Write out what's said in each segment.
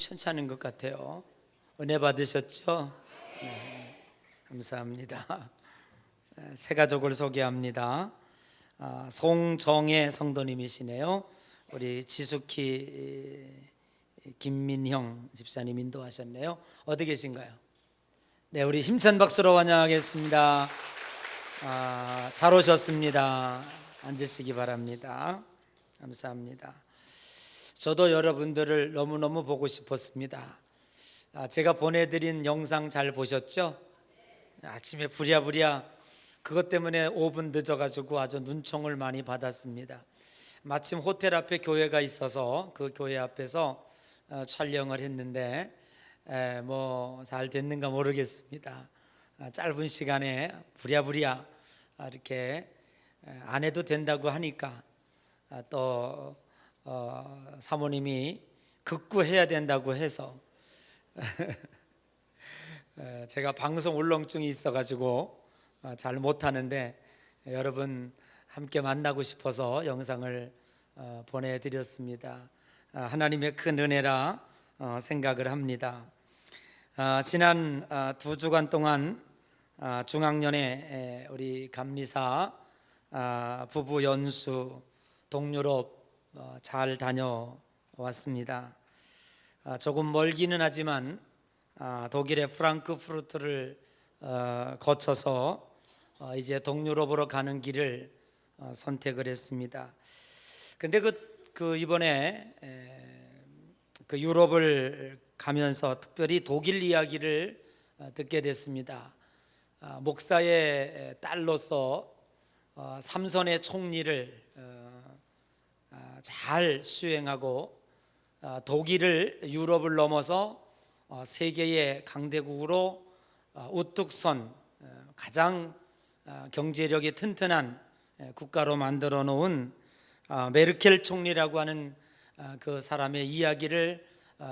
시원찮은 것 같아요. 은혜 받으셨죠? 네, 감사합니다. 새 가족을 소개합니다. 송정혜 성도님이시네요. 우리 지숙희 김민형 집사님 인도하셨네요. 어디 계신가요? 네, 우리 힘찬 박수로 환영하겠습니다. 잘 오셨습니다. 앉으시기 바랍니다. 감사합니다. 저도 여러분들을 너무너무 보고 싶었습니다. 제가 보내드린 영상 잘 보셨죠? 아침에 부랴부랴 그것 때문에 5분 늦어가지고 아주 눈총을 많이 받았습니다. 마침 호텔 앞에 교회가 있어서 그 교회 앞에서 촬영을 했는데 뭐 잘 됐는가 모르겠습니다. 짧은 시간에 부랴부랴 이렇게 안 해도 된다고 하니까 또 사모님이 극구해야 된다고 해서 제가 방송 울렁증이 있어가지고 잘 못하는데 여러분 함께 만나고 싶어서 영상을 보내드렸습니다. 하나님의 큰 은혜라 생각을 합니다. 지난 2주간 동안 중학년에 우리 감리사 부부 연수 동유럽 잘 다녀왔습니다. 조금 멀기는 하지만 독일의 프랑크푸르트를 거쳐서 이제 동유럽으로 가는 길을 선택을 했습니다. 근데 이번에 그 유럽을 가면서 특별히 독일 이야기를 듣게 됐습니다. 목사의 딸로서 삼선의 총리를 잘 수행하고 독일을 유럽을 넘어서 세계의 강대국으로 우뚝 선 가장 경제력이 튼튼한 국가로 만들어 놓은 메르켈 총리라고 하는 그 사람의 이야기를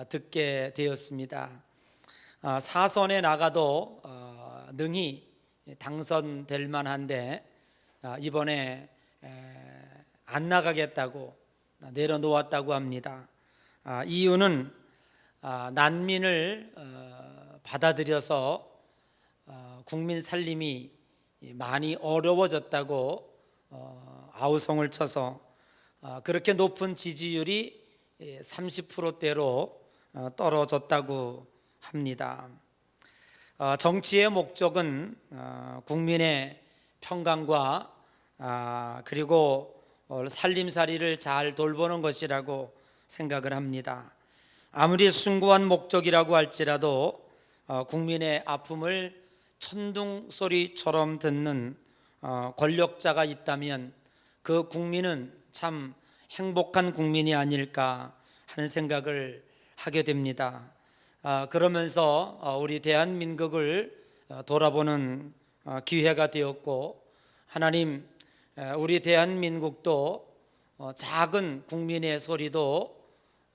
듣게 되었습니다. 사선에 나가도 능히 당선될 만한데 이번에 안 나가겠다고 내려놓았다고 합니다. 이유는 난민을 받아들여서 국민 살림이 많이 어려워졌다고 아우성을 쳐서 그렇게 높은 지지율이 30%대로 떨어졌다고 합니다. 정치의 목적은 국민의 평강과 그리고 살림살이를 잘 돌보는 것이라고 생각을 합니다. 아무리 숭고한 목적이라고 할지라도 국민의 아픔을 천둥 소리처럼 듣는 권력자가 있다면 그 국민은 참 행복한 국민이 아닐까 하는 생각을 하게 됩니다. 그러면서 우리 대한민국을 돌아보는 기회가 되었고, 하나님 우리 대한민국도 작은 국민의 소리도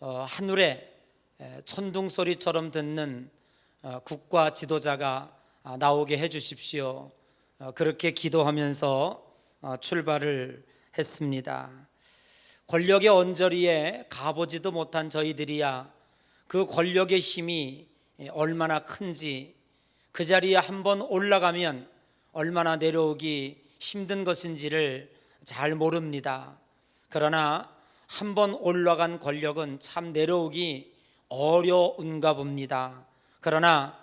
하늘의 천둥 소리처럼 듣는 국가 지도자가 나오게 해 주십시오. 그렇게 기도하면서 출발을 했습니다. 권력의 언저리에 가보지도 못한 저희들이야 그 권력의 힘이 얼마나 큰지, 그 자리에 한번 올라가면 얼마나 내려오기 힘든 것인지를 잘 모릅니다. 그러나 한번 올라간 권력은 참 내려오기 어려운가 봅니다. 그러나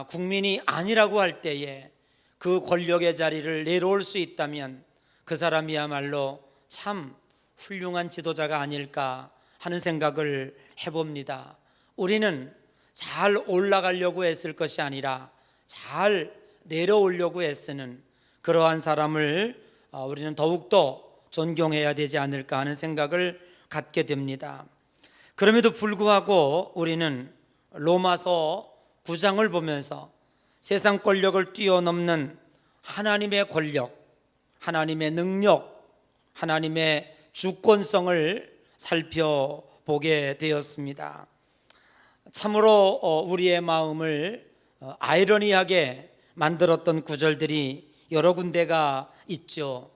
국민이 아니라고 할 때에 그 권력의 자리를 내려올 수 있다면 그 사람이야말로 참 훌륭한 지도자가 아닐까 하는 생각을 해봅니다. 우리는 잘 올라가려고 애쓸 것이 아니라 잘 내려오려고 애쓰는 그러한 사람을 우리는 더욱더 존경해야 되지 않을까 하는 생각을 갖게 됩니다. 그럼에도 불구하고 우리는 로마서 9장을 보면서 세상 권력을 뛰어넘는 하나님의 권력, 하나님의 능력, 하나님의 주권성을 살펴보게 되었습니다. 참으로 우리의 마음을 아이러니하게 만들었던 구절들이 여러 군데가 있죠.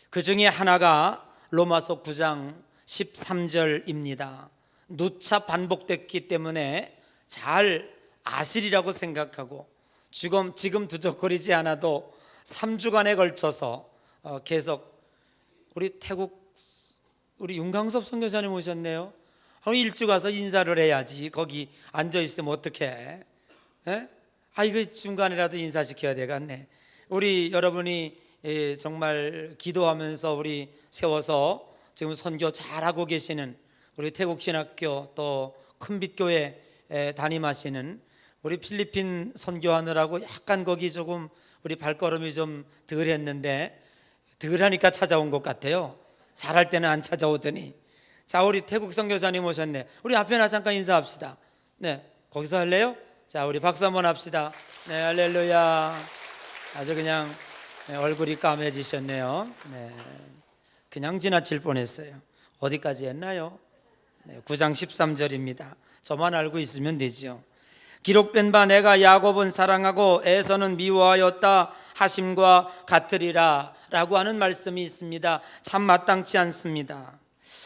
그 중에 하나가 로마서 9장 13절입니다. 누차 반복됐기 때문에 잘 아시리라고 생각하고 지금 두적거리지 않아도 3주간에 걸쳐서 계속 우리 태국 우리 윤강섭 선교사님 오셨네요. 일찍 와서 인사를 해야지. 거기 앉아 있으면 어떡해? 이거 중간에라도 인사시켜야 되겠네. 우리 여러분이 정말 기도하면서 우리 세워서 지금 선교 잘하고 계시는 우리 태국신학교 또 큰빛교회 담임하시는 우리 필리핀 선교하느라고 약간 거기 조금 우리 발걸음이 좀 덜 했는데 덜 하니까 찾아온 것 같아요. 잘할 때는 안 찾아오더니. 자, 우리 태국 선교사님 오셨네. 우리 앞에나 잠깐 인사합시다. 네, 거기서 할래요? 자, 우리 박수 한번 합시다. 네, 할렐루야. 아주 그냥 얼굴이 까매지셨네요. 네, 그냥 지나칠 뻔했어요. 어디까지 했나요? 네, 9장 13절입니다. 저만 알고 있으면 되죠. 기록된 바 내가 야곱은 사랑하고 에서는 미워하였다 하심과 같으리라 라고 하는 말씀이 있습니다. 참 마땅치 않습니다.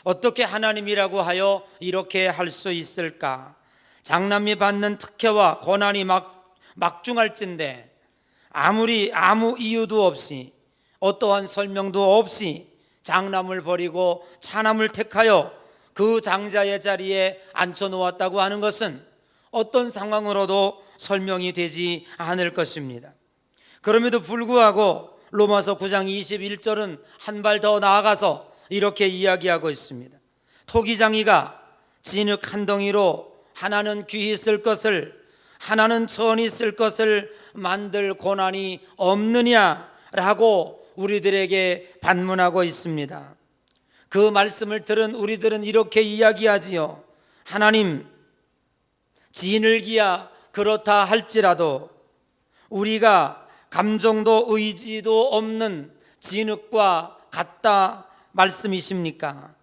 어떻게 하나님이라고 하여 이렇게 할 수 있을까? 장남이 받는 특혜와 고난이 막중할진데 아무 이유도 없이 어떠한 설명도 없이 장남을 버리고 차남을 택하여 그 장자의 자리에 앉혀놓았다고 하는 것은 어떤 상황으로도 설명이 되지 않을 것입니다. 그럼에도 불구하고 로마서 9장 21절은 한 발 더 나아가서 이렇게 이야기하고 있습니다. 토기장이가 진흙 한 덩이로 하나는 귀히 쓸 것을 하나는 천히 쓸 것을 만들 고난이 없느냐라고 우리들에게 반문하고 있습니다. 그 말씀을 들은 우리들은 이렇게 이야기하지요. 하나님, 진흙이야 그렇다 할지라도 우리가 감정도 의지도 없는 진흙과 같다 말씀이십니까?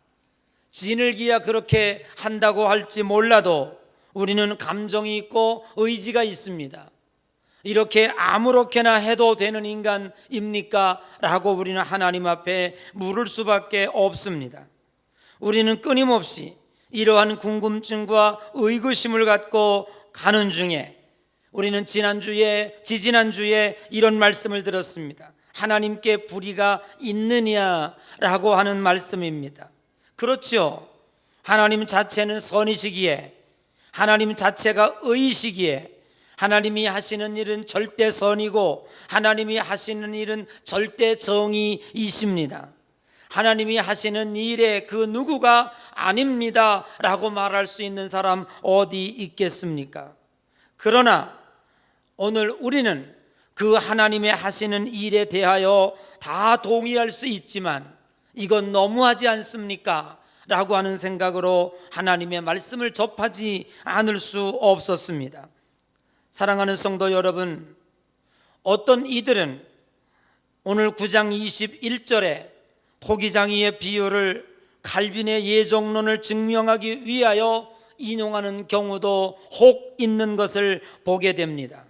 진흙이야 그렇게 한다고 할지 몰라도 우리는 감정이 있고 의지가 있습니다. 이렇게 아무렇게나 해도 되는 인간입니까? 라고 우리는 하나님 앞에 물을 수밖에 없습니다. 우리는 끊임없이 이러한 궁금증과 의구심을 갖고 가는 중에 우리는 지지난주에 이런 말씀을 들었습니다. 하나님께 불의가 있느냐라고 하는 말씀입니다. 그렇죠. 하나님 자체는 선이시기에 하나님 자체가 의이시기에 하나님이 하시는 일은 절대 선이고 하나님이 하시는 일은 절대 정의이십니다. 하나님이 하시는 일에 그 누구가 아닙니다 라고 말할 수 있는 사람 어디 있겠습니까? 그러나 오늘 우리는 그 하나님의 하시는 일에 대하여 다 동의할 수 있지만 이건 너무하지 않습니까? 라고 하는 생각으로 하나님의 말씀을 접하지 않을 수 없었습니다. 사랑하는 성도 여러분, 어떤 이들은 오늘 9장 21절에 토기장이의 비유를 칼빈의 예정론을 증명하기 위하여 인용하는 경우도 혹 있는 것을 보게 됩니다.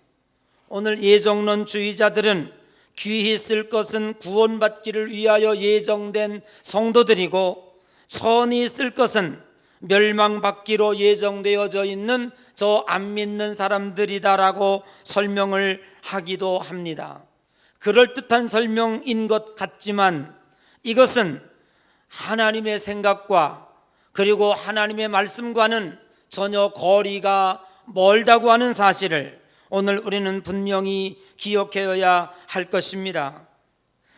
오늘 예정론주의자들은 귀히 쓸 것은 구원받기를 위하여 예정된 성도들이고 천히 쓸 것은 멸망받기로 예정되어져 있는 저 안 믿는 사람들이다라고 설명을 하기도 합니다. 그럴듯한 설명인 것 같지만 이것은 하나님의 생각과 그리고 하나님의 말씀과는 전혀 거리가 멀다고 하는 사실을 오늘 우리는 분명히 기억해야 할 것입니다.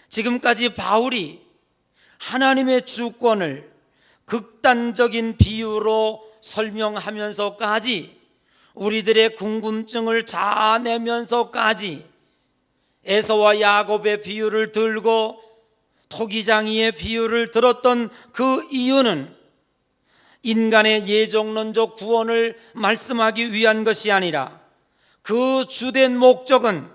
지금까지 바울이 하나님의 주권을 극단적인 비유로 설명하면서까지 우리들의 궁금증을 자아내면서까지 에서와 야곱의 비유를 들고 토기장이의 비유를 들었던 그 이유는 인간의 예정론적 구원을 말씀하기 위한 것이 아니라 그 주된 목적은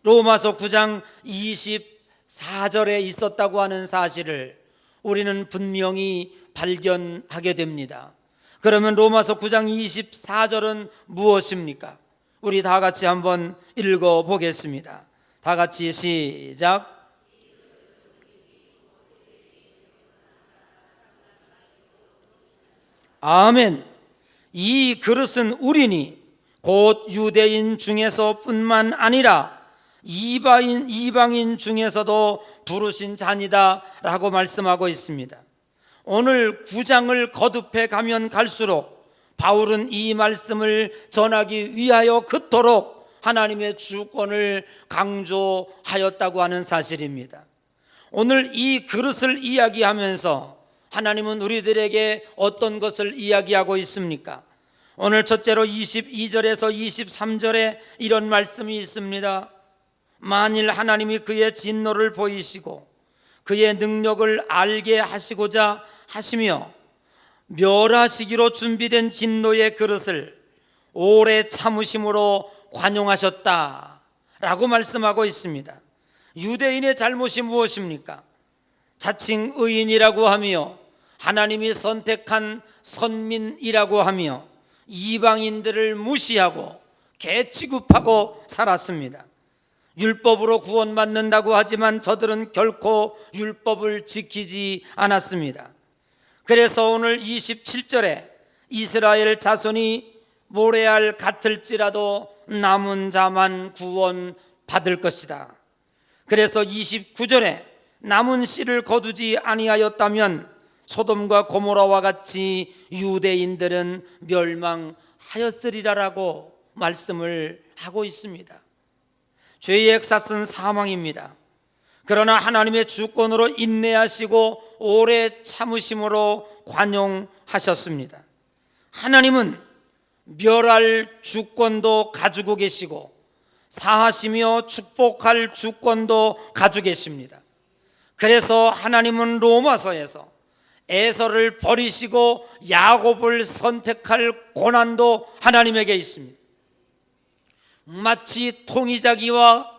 로마서 9장 24절에 있었다고 하는 사실을 우리는 분명히 발견하게 됩니다. 그러면 로마서 9장 24절은 무엇입니까? 우리 다 같이 한번 읽어보겠습니다. 다 같이 시작. 아멘. 이 그릇은 우리니 곧 유대인 중에서뿐만 아니라 이방인 중에서도 부르신 잔이다 라고 말씀하고 있습니다. 오늘 9장을 거듭해 가면 갈수록 바울은 이 말씀을 전하기 위하여 그토록 하나님의 주권을 강조하였다고 하는 사실입니다. 오늘 이 그릇을 이야기하면서 하나님은 우리들에게 어떤 것을 이야기하고 있습니까? 오늘 첫째로 22절에서 23절에 이런 말씀이 있습니다. 만일 하나님이 그의 진노를 보이시고 그의 능력을 알게 하시고자 하시며 멸하시기로 준비된 진노의 그릇을 오래 참으심으로 관용하셨다 라고 말씀하고 있습니다. 유대인의 잘못이 무엇입니까? 자칭 의인이라고 하며 하나님이 선택한 선민이라고 하며 이방인들을 무시하고 개 취급하고 살았습니다. 율법으로 구원받는다고 하지만 저들은 결코 율법을 지키지 않았습니다. 그래서 오늘 27절에 이스라엘 자손이 모래알 같을지라도 남은 자만 구원 받을 것이다. 그래서 29절에 남은 씨를 거두지 아니하였다면 소돔과 고모라와 같이 유대인들은 멸망하였으리라라고 말씀을 하고 있습니다. 죄의 액사은 사망입니다. 그러나 하나님의 주권으로 인내하시고 오래 참으심으로 관용하셨습니다. 하나님은 멸할 주권도 가지고 계시고 사하시며 축복할 주권도 가지고 계십니다. 그래서 하나님은 로마서에서 에서를 버리시고 야곱을 선택할 고난도 하나님에게 있습니다. 마치 토기장이가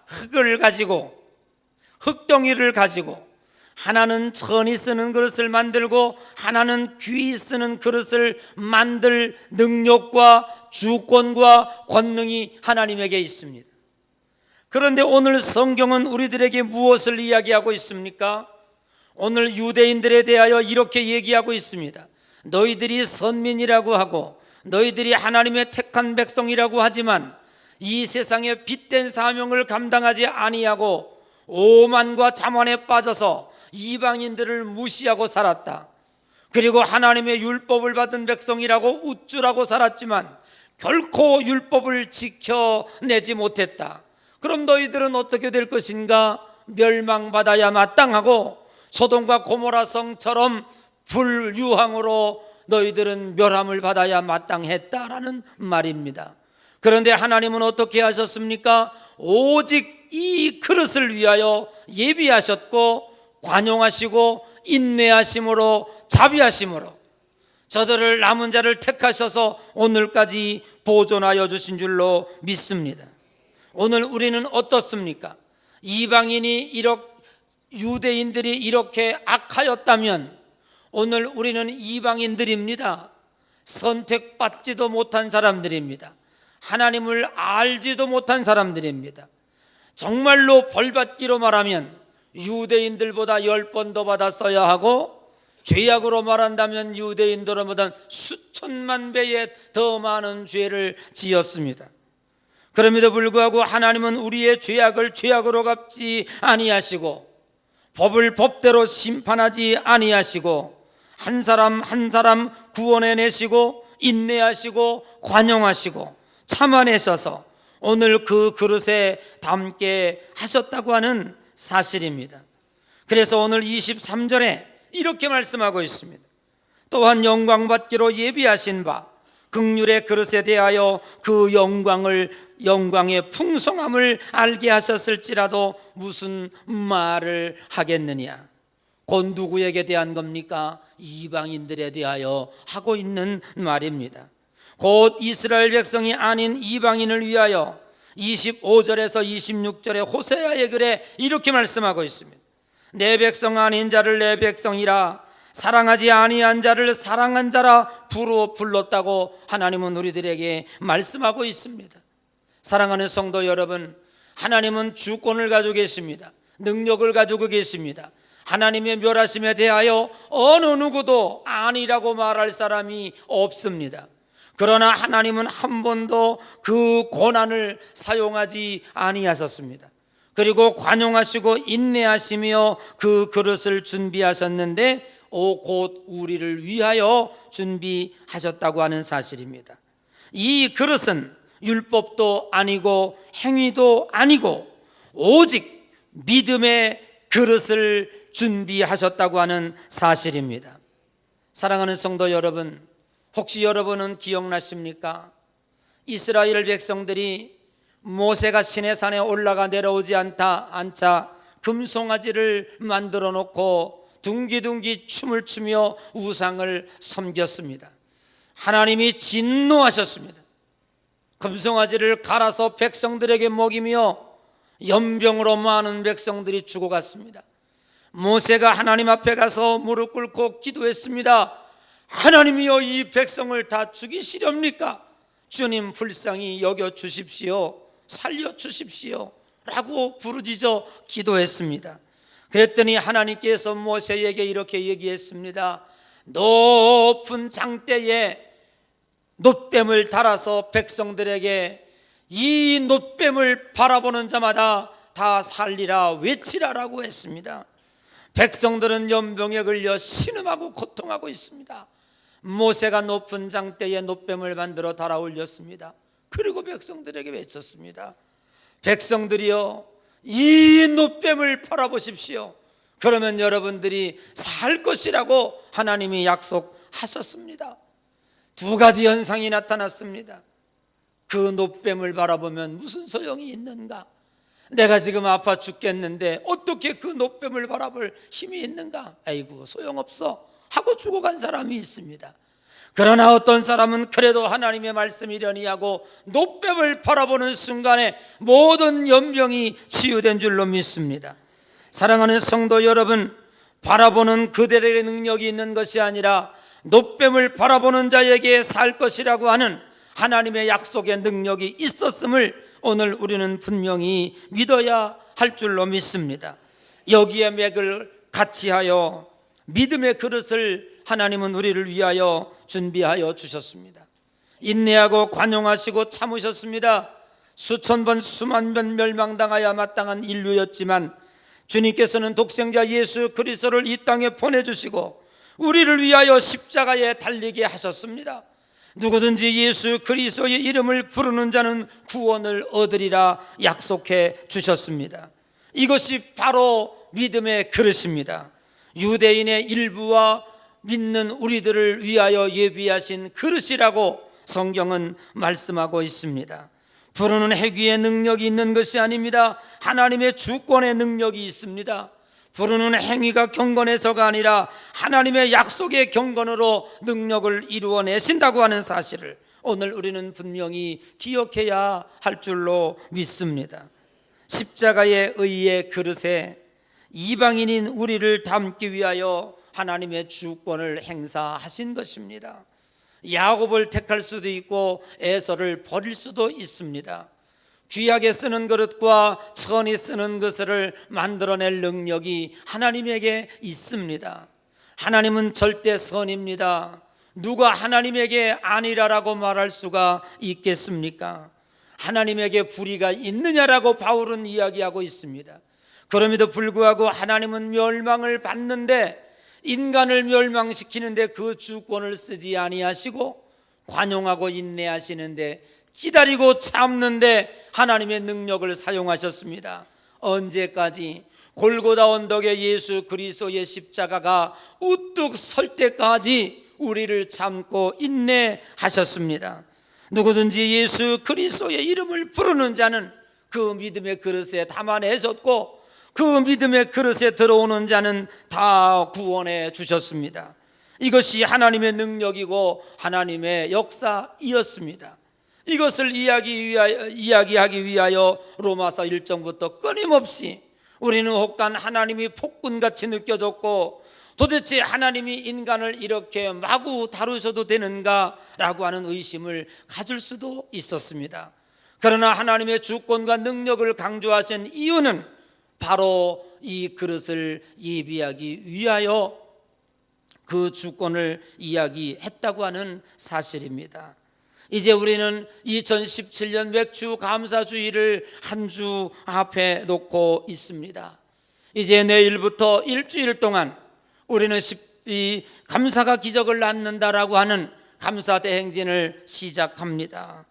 흙을 가지고 흙덩이를 가지고 하나는 천이 쓰는 그릇을 만들고 하나는 귀히 쓰는 그릇을 만들 능력과 주권과 권능이 하나님에게 있습니다. 그런데 오늘 성경은 우리들에게 무엇을 이야기하고 있습니까? 오늘 유대인들에 대하여 이렇게 얘기하고 있습니다. 너희들이 선민이라고 하고 너희들이 하나님의 택한 백성이라고 하지만 이 세상의 빛된 사명을 감당하지 아니하고 오만과 자만에 빠져서 이방인들을 무시하고 살았다. 그리고 하나님의 율법을 받은 백성이라고 우쭐하고 살았지만 결코 율법을 지켜내지 못했다. 그럼 너희들은 어떻게 될 것인가? 멸망받아야 마땅하고 소돔과 고모라 성처럼 불유황으로 너희들은 멸함을 받아야 마땅했다라는 말입니다. 그런데 하나님은 어떻게 하셨습니까? 오직 이 그릇을 위하여 예비하셨고 관용하시고 인내하심으로 자비하심으로 저들을 남은 자를 택하셔서 오늘까지 보존하여 주신 줄로 믿습니다. 오늘 우리는 어떻습니까? 유대인들이 이렇게 악하였다면 오늘 우리는 이방인들입니다. 선택받지도 못한 사람들입니다. 하나님을 알지도 못한 사람들입니다. 정말로 벌받기로 말하면 유대인들보다 10번 더 받았어야 하고 죄악으로 말한다면 유대인들보다 수천만 배에 더 많은 죄를 지었습니다. 그럼에도 불구하고 하나님은 우리의 죄악을 죄악으로 갚지 아니하시고 법을 법대로 심판하지 아니하시고 한 사람 한 사람 구원해내시고 인내하시고 관용하시고 참아내셔서 오늘 그 그릇에 담게 하셨다고 하는 사실입니다. 그래서 오늘 23절에 이렇게 말씀하고 있습니다. 또한 영광받기로 예비하신 바 긍휼의 그릇에 대하여 그 영광의 풍성함을 알게 하셨을지라도 무슨 말을 하겠느냐. 곧 누구에게 대한 겁니까? 이방인들에 대하여 하고 있는 말입니다. 곧 이스라엘 백성이 아닌 이방인을 위하여 25절에서 26절에 호세아의 글에 이렇게 말씀하고 있습니다. 내 백성 아닌 자를 내 백성이라 사랑하지 아니한 자를 사랑한 자라 불렀다고 하나님은 우리들에게 말씀하고 있습니다. 사랑하는 성도 여러분, 하나님은 주권을 가지고 계십니다. 능력을 가지고 계십니다. 하나님의 멸하심에 대하여 어느 누구도 아니라고 말할 사람이 없습니다. 그러나 하나님은 한 번도 그 고난을 사용하지 아니하셨습니다. 그리고 관용하시고 인내하시며 그 그릇을 준비하셨는데 곧 우리를 위하여 준비하셨다고 하는 사실입니다. 이 그릇은 율법도 아니고 행위도 아니고 오직 믿음의 그릇을 준비하셨다고 하는 사실입니다. 사랑하는 성도 여러분, 혹시 여러분은 기억나십니까? 이스라엘 백성들이 모세가 시내산에 올라가 내려오지 않자 금송아지를 만들어 놓고 둥기둥기 춤을 추며 우상을 섬겼습니다. 하나님이 진노하셨습니다. 금송아지를 갈아서 백성들에게 먹이며 연병으로 많은 백성들이 죽어갔습니다. 모세가 하나님 앞에 가서 무릎 꿇고 기도했습니다. 하나님이여, 이 백성을 다 죽이시렵니까? 주님 불쌍히 여겨 주십시오. 살려 주십시오 라고 부르짖어 기도했습니다. 그랬더니 하나님께서 모세에게 이렇게 얘기했습니다. 높은 장대에 놋뱀을 달아서 백성들에게 이 놋뱀을 바라보는 자마다 다 살리라 외치라라고 했습니다. 백성들은 연병에 걸려 신음하고 고통하고 있습니다. 모세가 높은 장대에 놋뱀을 만들어 달아 올렸습니다. 그리고 백성들에게 외쳤습니다. 백성들이여, 이 놋뱀을 바라보십시오. 그러면 여러분들이 살 것이라고 하나님이 약속하셨습니다. 두 가지 현상이 나타났습니다. 그 놋뱀을 바라보면 무슨 소용이 있는가? 내가 지금 아파 죽겠는데 어떻게 그 놋뱀을 바라볼 힘이 있는가? 아이고, 소용없어 하고 죽어간 사람이 있습니다. 그러나 어떤 사람은 그래도 하나님의 말씀이려니 하고 놋뱀을 바라보는 순간에 모든 연병이 치유된 줄로 믿습니다. 사랑하는 성도 여러분, 바라보는 그들의 능력이 있는 것이 아니라 놋뱀을 바라보는 자에게 살 것이라고 하는 하나님의 약속의 능력이 있었음을 오늘 우리는 분명히 믿어야 할 줄로 믿습니다. 여기에 맥을 같이 하여 믿음의 그릇을 하나님은 우리를 위하여 준비하여 주셨습니다. 인내하고 관용하시고 참으셨습니다. 수천 번 수만 번 멸망당하여 마땅한 인류였지만 주님께서는 독생자 예수 그리스도를 이 땅에 보내주시고 우리를 위하여 십자가에 달리게 하셨습니다. 누구든지 예수 그리스도의 이름을 부르는 자는 구원을 얻으리라 약속해 주셨습니다. 이것이 바로 믿음의 그릇입니다. 유대인의 일부와 믿는 우리들을 위하여 예비하신 그릇이라고 성경은 말씀하고 있습니다. 부르는 행위의 능력이 있는 것이 아닙니다. 하나님의 주권의 능력이 있습니다. 부르는 행위가 경건해서가 아니라 하나님의 약속의 경건으로 능력을 이루어내신다고 하는 사실을 오늘 우리는 분명히 기억해야 할 줄로 믿습니다. 십자가의 의의 그릇에 이방인인 우리를 담기 위하여 하나님의 주권을 행사하신 것입니다. 야곱을 택할 수도 있고 에서를 버릴 수도 있습니다. 귀하게 쓰는 그릇과 천히 쓰는 그릇을 만들어낼 능력이 하나님에게 있습니다. 하나님은 절대 선입니다. 누가 하나님에게 아니라라고 말할 수가 있겠습니까? 하나님에게 불의가 있느냐라고 바울은 이야기하고 있습니다. 그럼에도 불구하고 하나님은 멸망을 받는데 인간을 멸망시키는데 그 주권을 쓰지 아니하시고 관용하고 인내하시는데 기다리고 참는데 하나님의 능력을 사용하셨습니다. 언제까지? 골고다 언덕에 예수 그리스도의 십자가가 우뚝 설 때까지 우리를 참고 인내하셨습니다. 누구든지 예수 그리스도의 이름을 부르는 자는 그 믿음의 그릇에 담아내셨고 그 믿음의 그릇에 들어오는 자는 다 구원해 주셨습니다. 이것이 하나님의 능력이고 하나님의 역사이었습니다. 이것을 이야기하기 위하여 로마서 1장부터 끊임없이 우리는 혹간 하나님이 폭군같이 느껴졌고 도대체 하나님이 인간을 이렇게 마구 다루셔도 되는가 라고 하는 의심을 가질 수도 있었습니다. 그러나 하나님의 주권과 능력을 강조하신 이유는 바로 이 그릇을 예비하기 위하여 그 주권을 이야기했다고 하는 사실입니다. 이제 우리는 2017년 맥주 감사주의를 한 주 앞에 놓고 있습니다. 이제 내일부터 일주일 동안 우리는 이 감사가 기적을 낳는다라고 하는 감사 대행진을 시작합니다.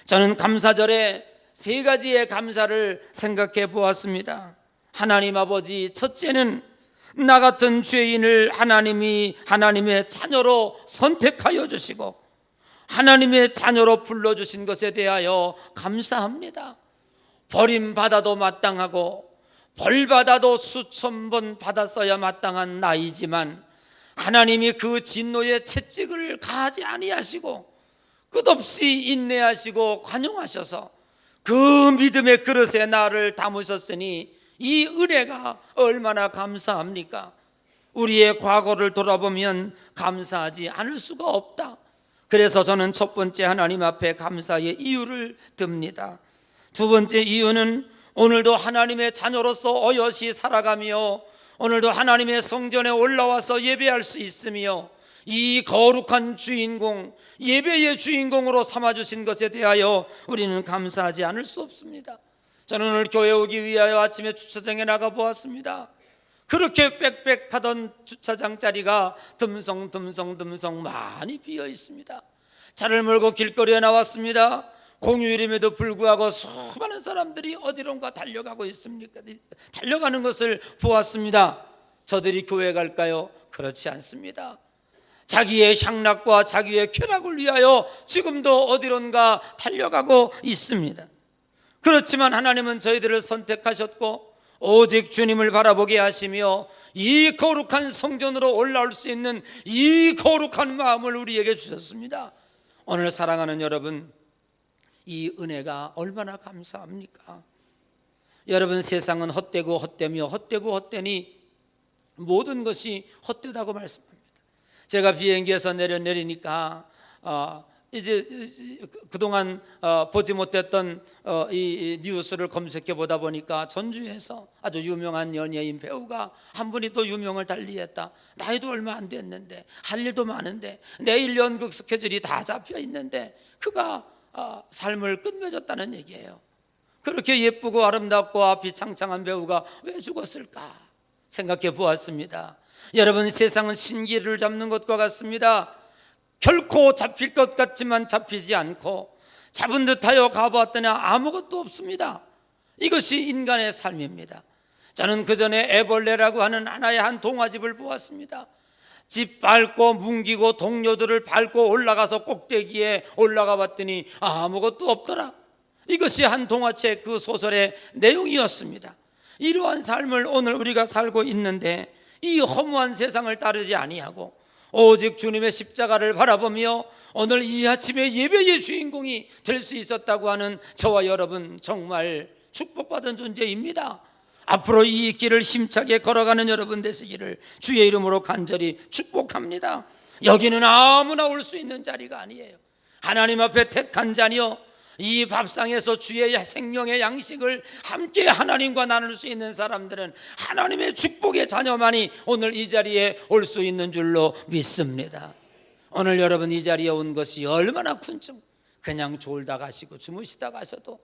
저는 감사절에 세 가지의 감사를 생각해 보았습니다. 하나님 아버지, 첫째는 나 같은 죄인을 하나님이 하나님의 자녀로 선택하여 주시고 하나님의 자녀로 불러주신 것에 대하여 감사합니다. 버림받아도 마땅하고 벌받아도 수천 번 받았어야 마땅한 나이지만 하나님이 그 진노의 채찍을 가하지 아니하시고 끝없이 인내하시고 관용하셔서 그 믿음의 그릇에 나를 담으셨으니 이 은혜가 얼마나 감사합니까? 우리의 과거를 돌아보면 감사하지 않을 수가 없다. 그래서 저는 첫 번째 하나님 앞에 감사의 이유를 듭니다. 두 번째 이유는 오늘도 하나님의 자녀로서 어여시 살아가며 오늘도 하나님의 성전에 올라와서 예배할 수 있으며 이 거룩한 주인공, 예배의 주인공으로 삼아주신 것에 대하여 우리는 감사하지 않을 수 없습니다. 저는 오늘 교회 오기 위하여 아침에 주차장에 나가 보았습니다. 그렇게 빽빽하던 주차장 자리가 듬성 많이 비어 있습니다. 차를 몰고 길거리에 나왔습니다. 공휴일임에도 불구하고 수많은 사람들이 어디론가 달려가고 있습니까? 달려가는 것을 보았습니다. 저들이 교회 갈까요? 그렇지 않습니다. 자기의 향락과 자기의 쾌락을 위하여 지금도 어디론가 달려가고 있습니다. 그렇지만 하나님은 저희들을 선택하셨고 오직 주님을 바라보게 하시며 이 거룩한 성전으로 올라올 수 있는 이 거룩한 마음을 우리에게 주셨습니다. 오늘 사랑하는 여러분, 이 은혜가 얼마나 감사합니까? 여러분, 세상은 헛되고 헛되며 헛되고 헛되니 모든 것이 헛되다고 말씀합니다. 제가 비행기에서 내리니까 이제 그동안 보지 못했던 이 뉴스를 검색해 보다 보니까 전주에서 아주 유명한 연예인 배우가 한 분이 또 유명을 달리했다. 나이도 얼마 안 됐는데 할 일도 많은데 내일 연극 스케줄이 다 잡혀 있는데 그가 삶을 끝맺었다는 얘기예요. 그렇게 예쁘고 아름답고 앞이 창창한 배우가 왜 죽었을까 생각해 보았습니다. 여러분, 세상은 신기를 잡는 것과 같습니다. 결코 잡힐 것 같지만 잡히지 않고 잡은 듯하여 가보았더니 아무것도 없습니다. 이것이 인간의 삶입니다. 저는 그전에 애벌레라고 하는 하나의 한 동화집을 보았습니다. 집 밟고 뭉기고 동료들을 밟고 올라가서 꼭대기에 올라가 봤더니 아무것도 없더라. 이것이 한 동화책 그 소설의 내용이었습니다. 이러한 삶을 오늘 우리가 살고 있는데 이 허무한 세상을 따르지 아니하고 오직 주님의 십자가를 바라보며 오늘 이 아침에 예배의 주인공이 될 수 있었다고 하는 저와 여러분 정말 축복받은 존재입니다. 앞으로 이 길을 힘차게 걸어가는 여러분 되시기를 주의 이름으로 간절히 축복합니다. 여기는 아무나 올 수 있는 자리가 아니에요. 하나님 앞에 택한 자녀, 이 밥상에서 주의 생명의 양식을 함께 하나님과 나눌 수 있는 사람들은 하나님의 축복의 자녀만이 오늘 이 자리에 올 수 있는 줄로 믿습니다. 오늘 여러분 이 자리에 온 것이 얼마나 큰 점, 그냥 졸다 가시고 주무시다 가셔도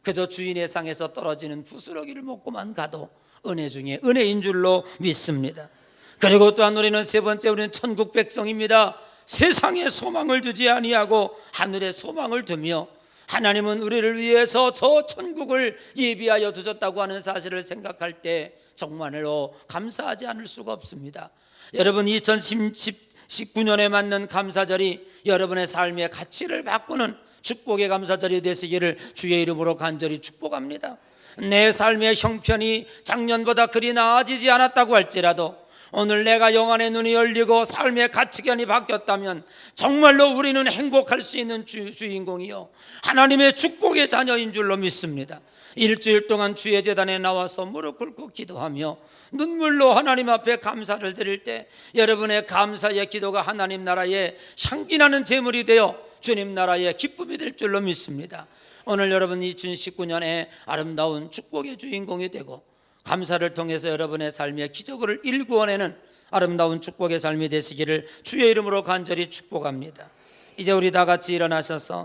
그저 주인의 상에서 떨어지는 부스러기를 먹고만 가도 은혜 중에 은혜인 줄로 믿습니다. 그리고 또한 우리는 세 번째, 우리는 천국 백성입니다. 세상에 소망을 두지 아니하고 하늘에 소망을 두며 하나님은 우리를 위해서 저 천국을 예비하여 두셨다고 하는 사실을 생각할 때 정말로 감사하지 않을 수가 없습니다. 여러분, 2019년에 맞는 감사절이 여러분의 삶의 가치를 바꾸는 축복의 감사절이 되시기를 주의 이름으로 간절히 축복합니다. 내 삶의 형편이 작년보다 그리 나아지지 않았다고 할지라도 오늘 내가 영안의 눈이 열리고 삶의 가치관이 바뀌었다면 정말로 우리는 행복할 수 있는 주인공이요 하나님의 축복의 자녀인 줄로 믿습니다. 일주일 동안 주의 제단에 나와서 무릎 꿇고 기도하며 눈물로 하나님 앞에 감사를 드릴 때 여러분의 감사의 기도가 하나님 나라의 향기나는 제물이 되어 주님 나라의 기쁨이 될 줄로 믿습니다. 오늘 여러분 2019년에 아름다운 축복의 주인공이 되고 감사를 통해서 여러분의 삶에 기적을 일구어내는 아름다운 축복의 삶이 되시기를 주의 이름으로 간절히 축복합니다. 이제 우리 다 같이 일어나셔서